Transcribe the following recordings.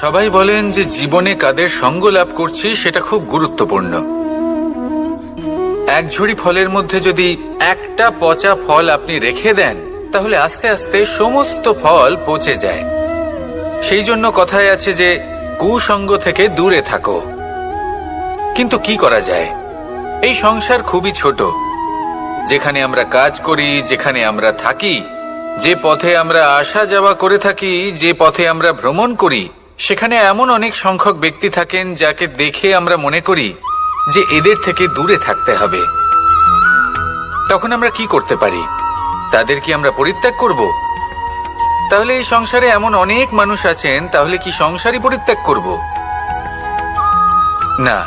সবাই বলেন যে জীবনে কাদের সঙ্গ লাভ করছি সেটা খুব গুরুত্বপূর্ণ। এক ঝুড়ি ফলের মধ্যে যদি একটা পচা ফল আপনি রেখে দেন, তাহলে আস্তে আস্তে সমস্ত ফল পচে যায়। সেই জন্য কথায় আছে যে কুসঙ্গ থেকে দূরে থাকো। কিন্তু কি করা যায়? এই সংসার খুবই ছোট। যেখানে আমরা কাজ করি, যেখানে আমরা থাকি, যে পথে আমরা আসা যাওয়া করে থাকি, যে পথে আমরা ভ্রমণ করি, সেখানে এমন অনেক সংখ্যক ব্যক্তি থাকেন যাকে দেখে আমরা মনে করি যে এদের থেকে দূরে থাকতে হবে। তখন আমরা কি করতে পারি? তাদের কি আমরা পরিত্যাগ করব? তাহলে এই সংসারে এমন অনেক মানুষ আছেন, তাহলে কি সংসারই পরিত্যাগ করব? না,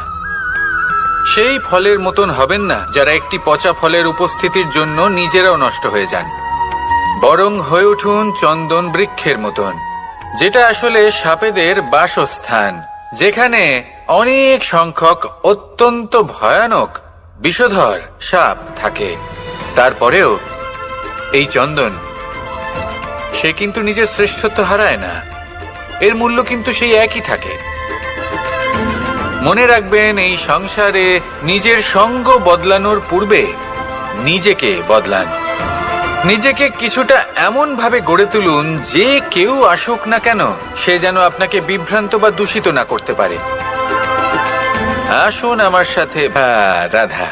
সেই ফলের মতন হবেন না যারা একটি পচা ফলের উপস্থিতির জন্য নিজেরাও নষ্ট হয়ে যান। বরং হয়ে উঠুন চন্দন বৃক্ষের মতন, যেটা আসলে সাপেদের বাসস্থান, যেখানে অনেক সংখ্যক অত্যন্ত ভয়ানক বিষধর সাপ থাকে। তারপরেও এই চন্দন, সে কিন্তু নিজের শ্রেষ্ঠত্ব হারায় না। এর মূল্য কিন্তু সেই একই থাকে। মনে রাখবেন, এই সংসারে নিজের সঙ্গ বদলানোর পূর্বে নিজেকে বদলান। নিজেকে কিছুটা এমন ভাবে গড়ে তুলুন যে কেউ আসুক না কেন সে যেন আপনাকে বিভ্রান্ত বা দূষিত না করতে পারে। আসুন আমার সাথে রাধা।